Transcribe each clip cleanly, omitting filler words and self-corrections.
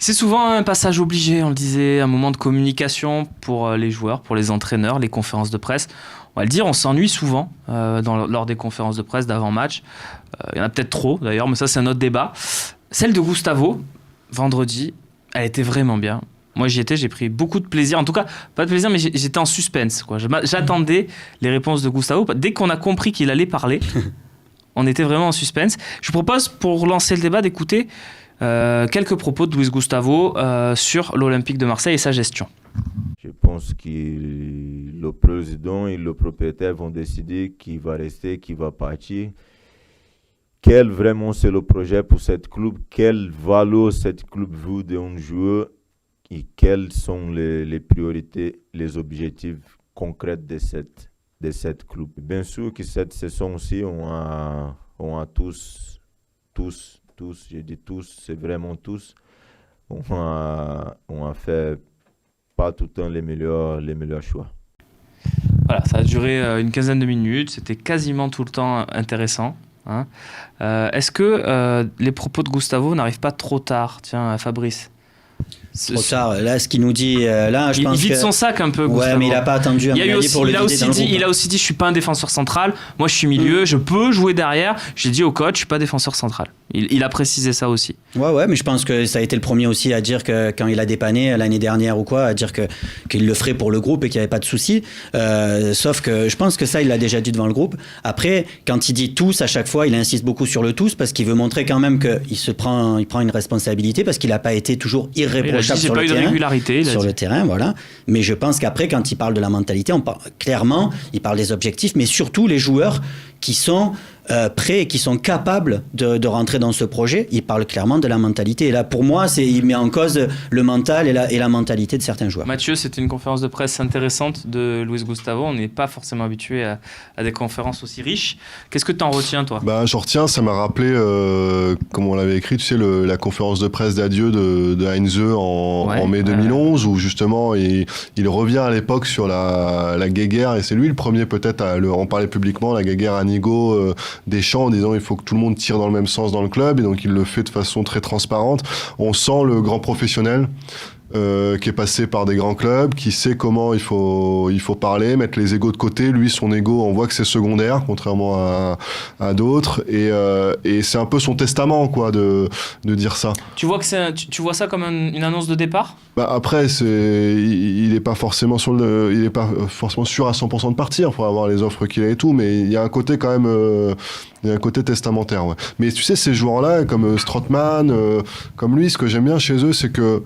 C'est souvent un passage obligé, on le disait, un moment de communication pour les joueurs, pour les entraîneurs, les conférences de presse. On va le dire, on s'ennuie souvent lors des conférences de presse d'avant-match. Il y en a peut-être trop d'ailleurs, mais ça c'est un autre débat. Celle de Gustavo, vendredi, elle était vraiment bien. Moi j'y étais, j'ai pris beaucoup de plaisir. En tout cas, pas de plaisir, mais j'étais en suspense, quoi. J'attendais les réponses de Gustavo. Dès qu'on a compris qu'il allait parler, on était vraiment en suspense. Je vous propose, pour lancer le débat, d'écouter quelques propos de Luis Gustavo sur l'Olympique de Marseille et sa gestion. Je pense que le président et le propriétaire vont décider qui va rester, qui va partir. Quel vraiment c'est le projet pour cette club, quelle valeur cette club veut d'un joueur et quelles sont les priorités, les objectifs concrets de cette club. Bien sûr que cette saison aussi, on a tous, je dis tous, c'est vraiment tous, on a fait pas tout le temps les meilleurs choix. Voilà, ça a duré une quinzaine de minutes, c'était quasiment tout le temps intéressant. Hein. Est-ce que les propos de Gustavo n'arrivent pas trop tard, tiens, Fabrice? Trop tard. Là, ce qu'il nous dit, là, je pense il vide que... son sac un peu, Gustavo. Ouais, mais il n'a pas attendu il a aussi dit, je suis pas un défenseur central. Moi, je suis milieu, je peux jouer derrière. J'ai dit au coach, je suis pas défenseur central. Il a précisé ça aussi. Ouais, mais je pense que ça a été le premier aussi à dire que quand il a dépanné l'année dernière ou quoi, à dire qu'il le ferait pour le groupe et qu'il n'y avait pas de souci. Sauf que je pense que ça, il l'a déjà dit devant le groupe. Après, quand il dit tous, à chaque fois, il insiste beaucoup sur le tous parce qu'il veut montrer quand même qu'il prend une responsabilité parce qu'il n'a pas été toujours irréprochable sur le terrain, voilà. Mais je pense qu'après, quand il parle de la mentalité, clairement, il parle des objectifs, mais surtout les joueurs qui sont prêts et qui sont capables de rentrer dans ce projet. Il parle clairement de la mentalité. Et là, pour moi, il met en cause le mental et la mentalité de certains joueurs. Mathieu, c'était une conférence de presse intéressante de Luis Gustavo. On n'est pas forcément habitué à des conférences aussi riches. Qu'est-ce que tu en retiens, toi ? J'en retiens, ça m'a rappelé, comme on l'avait écrit, tu sais, la conférence de presse d'adieu de Heinze en mai 2011, où justement, il revient à l'époque sur la guéguerre, et c'est lui le premier peut-être à en parler publiquement, la guéguerre à Nigo, Deschamps, en disant il faut que tout le monde tire dans le même sens dans le club, et donc il le fait de façon très transparente. On sent le grand professionnel qui est passé par des grands clubs, qui sait comment il faut parler, mettre les égos de côté. Lui, son ego, on voit que c'est secondaire, contrairement à d'autres, et c'est un peu son testament, quoi, de dire ça. Tu vois ça comme une annonce de départ ? Après, il est pas forcément sûr à 100% de partir pour avoir les offres qu'il a et tout, mais il y a un côté quand même, il y a un côté testamentaire, ouais. Mais tu sais, ces joueurs-là, comme Strootman, comme lui, ce que j'aime bien chez eux, c'est que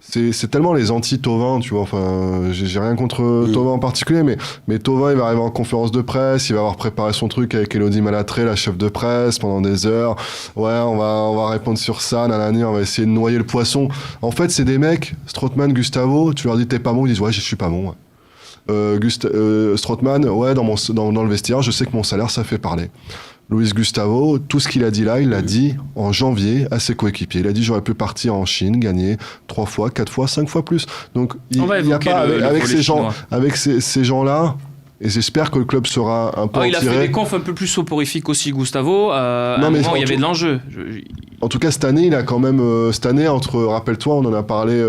c'est tellement les anti-Thauvin, tu vois. Enfin, j'ai rien contre Thauvin en particulier, mais Thauvin, il va arriver en conférence de presse, il va avoir préparé son truc avec Elodie Malatré, la chef de presse, pendant des heures. Ouais, on va répondre sur ça, nanani, on va essayer de noyer le poisson. En fait, c'est des mecs, Strootman, Gustavo, tu leur dis t'es pas bon, ils disent ouais, je suis pas bon. Ouais. Strootman, ouais, dans le vestiaire, je sais que mon salaire, ça fait parler. Luis Gustavo, tout ce qu'il a dit là, il l'a dit en janvier à ses coéquipiers. Il a dit j'aurais pu partir en Chine, gagner 3 fois, 4 fois, 5 fois plus. Donc il n'y a pas avec ces gens-là. Et j'espère que le club sera un peu il a fait des confs un peu plus soporifiques aussi, Gustavo. Il y avait de l'enjeu. En tout cas, cette année, il a quand même... rappelle-toi, on en a parlé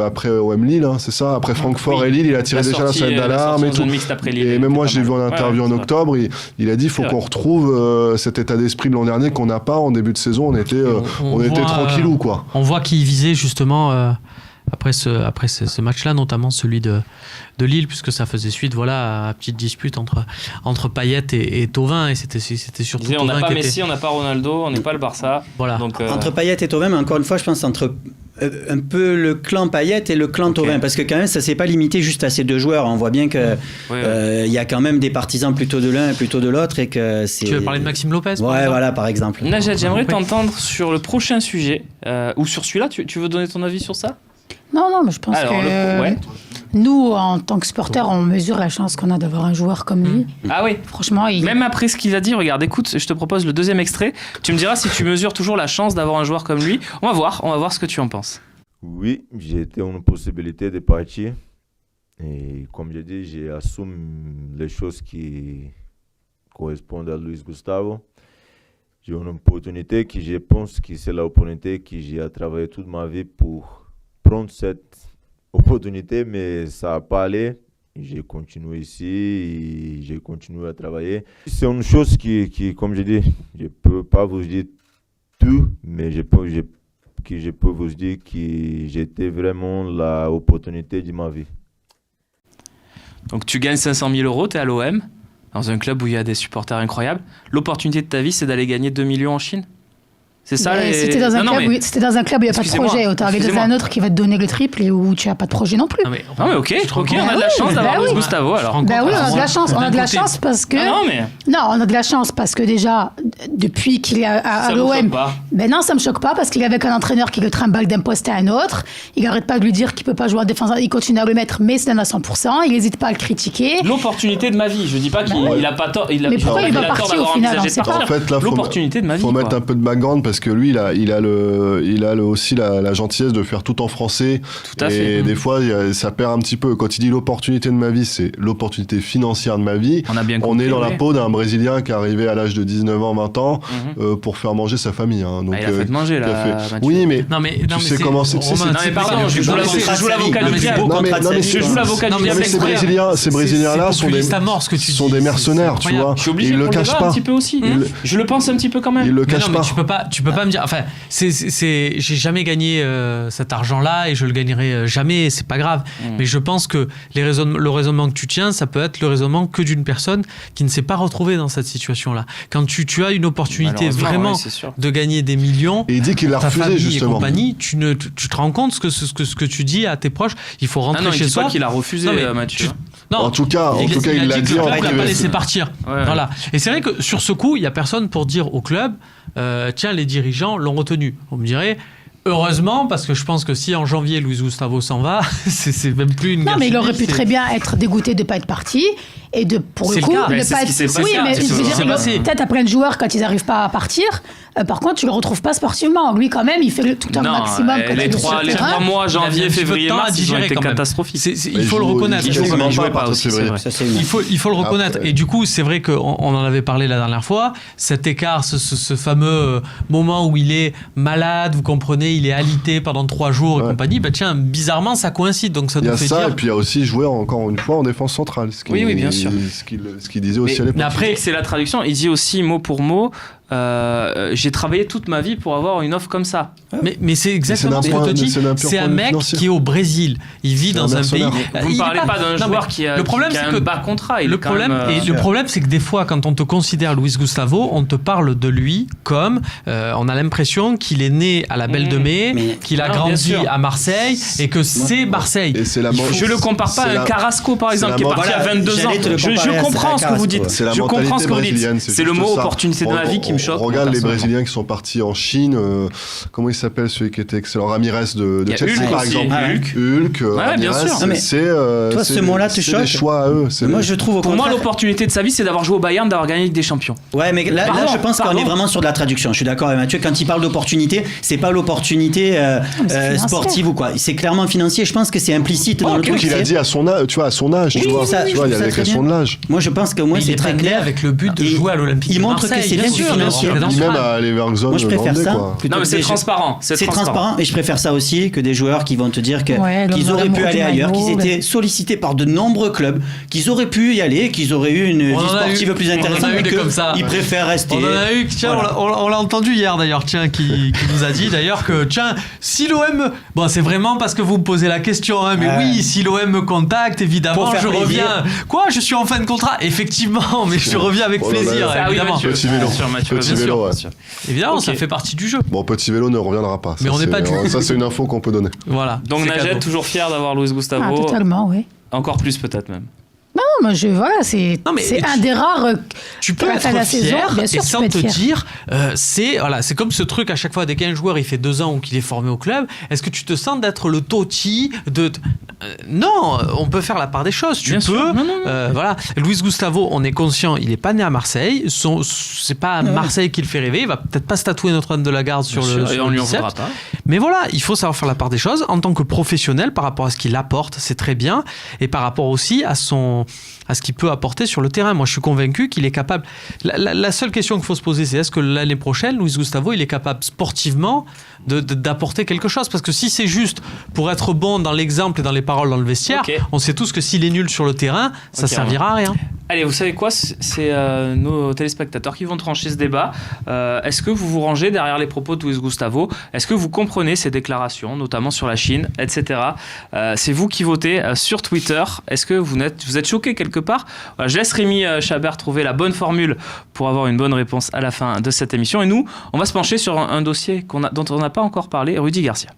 après OM Lille, hein, c'est ça. Après Francfort et Lille, il a tiré déjà la sonnette d'alarme et tout. Et même moi, je l'ai vu en interview en octobre. Il a dit, il faut qu'on retrouve cet état d'esprit de l'an dernier qu'on n'a pas en début de saison. On était tranquillou, quoi. On voit qu'il visait justement... Après ce match-là, notamment celui de Lille, puisque ça faisait suite à la petite dispute entre Payet et Thauvin, et c'était surtout Thauvin. On n'a pas Messi, on n'a pas Ronaldo, on n'est pas le Barça. Voilà. Donc, entre Payet et Thauvin, mais encore une fois, je pense entre un peu le clan Payet et le clan Thauvin, parce que quand même, ça s'est pas limité juste à ces deux joueurs. On voit bien que y a quand même des partisans plutôt de l'un et plutôt de l'autre, et que c'est... Tu veux parler de Maxime Lopez, par exemple. Najat, j'aimerais t'entendre sur le prochain sujet, ou sur celui-là. Tu veux donner ton avis sur ça ? Non, mais je pense que nous, en tant que supporters, on mesure la chance qu'on a d'avoir un joueur comme lui. Ah oui. Franchement, même après ce qu'il a dit, regarde, écoute, je te propose le deuxième extrait. Tu me diras si tu mesures toujours la chance d'avoir un joueur comme lui. On va voir ce que tu en penses. Oui, j'ai été une possibilité de partir. Et comme je dis, j'assume les choses qui correspondent à Luis Gustavo. j'ai une opportunité que je pense que c'est l'opportunité que j'ai travaillé toute ma vie pour prendre cette opportunité, mais ça n'a pas allé. J'ai continué ici et j'ai continué à travailler. C'est une chose qui, comme je dis, je ne peux pas vous dire tout, mais je peux vous dire que j'étais vraiment l'opportunité de ma vie. Donc tu gagnes 500 000 euros, tu es à l'OM, dans un club où il y a des supporters incroyables. L'opportunité de ta vie, c'est d'aller gagner 2 millions en Chine. C'est ça c'était dans un club où il n'y a pas de projet. Autant aller dans un autre qui va te donner le triple et où tu n'as pas de projet non plus. Non mais ok, on a de la chance d'avoir Luis Gustavo alors. Oui, on a de la chance. On a de la chance parce que. Non, on a de la chance parce que déjà, depuis qu'il est à l'OM. Non, ça me choque pas parce qu'il est avec un entraîneur qui le trimballe d'un poste à un autre. Il n'arrête pas de lui dire qu'il peut pas jouer en défense. Il continue à le mettre, mais c'est à 100%. Il n'hésite pas à le critiquer. L'opportunité de ma vie. Je dis pas qu'il a pas tort. Mais pourquoi il va partir au final? On sait pas. En fait, là, l'opportunité de ma vie. Faut mettre un peu de background parce que lui, il a aussi la gentillesse de faire tout en français. Tout à fait. Et des fois, ça perd un petit peu. Quand il dit l'opportunité de ma vie, c'est l'opportunité financière de ma vie. On est dans la peau d'un Brésilien qui est arrivé à l'âge de 19 ans, 20 ans pour faire manger sa famille. Hein. Donc, il a fait manger là. Oui, mais tu sais comment c'est. Pardon, je joue l'avocat du diable. Je joue l'avocat du diable. Ces Brésiliens-là sont des mercenaires, tu vois. Je suis obligé de le cacher un petit peu aussi. Je le pense un petit peu quand même. Il le cache pas. Tu peux pas me dire. Enfin, j'ai jamais gagné cet argent-là et je le gagnerai jamais, c'est pas grave. Mais je pense que le raisonnement que tu tiens, ça peut être le raisonnement que d'une personne qui ne s'est pas retrouvée dans cette situation-là. Quand tu as une opportunité vraiment de gagner des millions, et il dit qu'il l'a refusé justement. Et compagnie, tu te rends compte ce que tu dis à tes proches. Il faut rentrer chez soi. Il dit pas qu'il a refusé, Mathieu. Non, en tout cas, il l'a dit. Il l'a pas laissé partir. Voilà. Et c'est vrai que sur ce coup, il y a personne pour dire au club. Tiens, les dirigeants l'ont retenu. On me dirait, heureusement, parce que je pense que si en janvier, Luis Gustavo s'en va, c'est même plus une... Non, mais il aurait pu très bien être dégoûté de ne pas être parti et pour le coup, ne pas être... Oui, mais peut-être à plein de joueurs, quand ils n'arrivent pas à partir, par contre, tu ne le retrouves pas sportivement. Lui, quand même, il fait tout un maximum. Les 3 mois, janvier, février, mars, ils ont été catastrophiques. Il faut le reconnaître. Il faut le reconnaître. Et du coup, c'est vrai qu'on en avait parlé la dernière fois, cet écart, ce fameux moment où il est malade, vous comprenez, il est alité pendant 3 jours et compagnie, tiens, bizarrement, ça coïncide. Donc ça nous fait dire... Il y a ça, et puis il y a aussi joué encore une fois en défense centrale. Oui, bien sûr. Ce qu'il disait aussi à l'époque. Mais après, c'est la traduction. Il dit aussi mot pour mot, j'ai travaillé toute ma vie pour avoir une offre comme ça. Mais c'est exactement ce que tu dis. C'est un mec qui est au Brésil. Il vit dans un pays. Vous ne parlez pas d'un joueur qui a un bas contrat. Le problème, c'est que des fois, quand on te considère Luis Gustavo, on te parle de lui comme on a l'impression qu'il est né à la Belle de Mai, qu'il a grandi à Marseille et que c'est Marseille. Je le compare pas à un Carrasco, par exemple, qui est parti à 22 ans. Je comprends ce que vous dites. Je comprends ce que vous dites. C'est le mot opportunité de ma vie qui me choque. Regarde les Brésiliens qui sont partis en Chine. Comment il s'appelle celui qui était excellent? Ramirez de Chelsea, par exemple. Hulk. Bien sûr. Toi, ce mot-là te choque? C'est des choix à eux. Moi, je trouve. Pour moi, l'opportunité de sa vie, c'est d'avoir joué au Bayern, d'avoir gagné Ligue des Champions. Ouais, mais là, je pense qu'on est vraiment sur de la traduction. Je suis d'accord avec Mathieu. Quand il parle d'opportunité, c'est pas l'opportunité sportive ou quoi. C'est clairement financier. Je pense que c'est implicite dans le truc. Il a dit à son âge, tu vois, il y a la question de l'âge. Moi, je pense qu'au moins c'est très clair. Avec le but de jouer à l'Olympique. Il montre que c'est bien du financier. Même à Leverkusen. Moi, je préfère ça. Non, mais c'est transparent. C'est transparent, et je préfère ça aussi que des joueurs qui vont te dire qu'ils auraient pu aller ailleurs, qu'ils étaient sollicités par de nombreux clubs, qu'ils auraient pu y aller, qu'ils auraient eu une vie sportive plus intéressante, qu'ils préfèrent rester. On en a eu, tiens, on l'a entendu hier d'ailleurs, tiens, qui nous a dit d'ailleurs que, tiens, si l'OM, bon, c'est vraiment parce que vous me posez la question, hein, mais oui, si l'OM me contacte, évidemment, je reviens. Quoi, je suis en fin de contrat? Effectivement, mais je reviens avec plaisir, évidemment. Petit vélo, évidemment, ça fait partie du jeu. Bon, Petit Vélo ne reviendra pas. Mais on n'est pas du ça, c'est une info qu'on peut donner. Voilà. Donc Najed, toujours fier d'avoir Luis Gustavo. Totalement, oui. Encore plus peut-être même. Non, mais c'est un des rares. Tu peux être fier et sans te dire, c'est comme ce truc à chaque fois dès qu'un joueur il fait 2 ans ou qu'il est formé au club, est-ce que tu te sens d'être le Totti de Non, on peut faire la part des choses. Tu peux. Voilà. Luis Gustavo, on est conscient, il n'est pas né à Marseille. C'est pas à Marseille qu'il fait rêver. Il va peut-être pas se tatouer Notre-Dame de la Garde sur le et on lui en biceps. voudra pas. Mais voilà, il faut savoir faire la part des choses en tant que professionnel par rapport à ce qu'il apporte, c'est très bien, et par rapport aussi à ce qu'il peut apporter sur le terrain. Moi, je suis convaincu qu'il est capable. La seule question qu'il faut se poser, c'est est-ce que l'année prochaine, Luis Gustavo, il est capable sportivement d'apporter quelque chose? Parce que si c'est juste pour être bon dans l'exemple et dans les paroles dans le vestiaire, on sait tous que s'il est nul sur le terrain, ça servira à rien. Allez, vous savez quoi? C'est nos téléspectateurs qui vont trancher ce débat. Est-ce que vous vous rangez derrière les propos de Luis Gustavo? Est-ce que vous comprenez ses déclarations, notamment sur la Chine, etc. C'est vous qui votez sur Twitter. Est-ce que vous êtes choqué quelque part? Voilà, je laisse Rémi Chabert trouver la bonne formule pour avoir une bonne réponse à la fin de cette émission. Et nous, on va se pencher sur un dossier dont on n'a pas encore parlé, Rudy Garcia.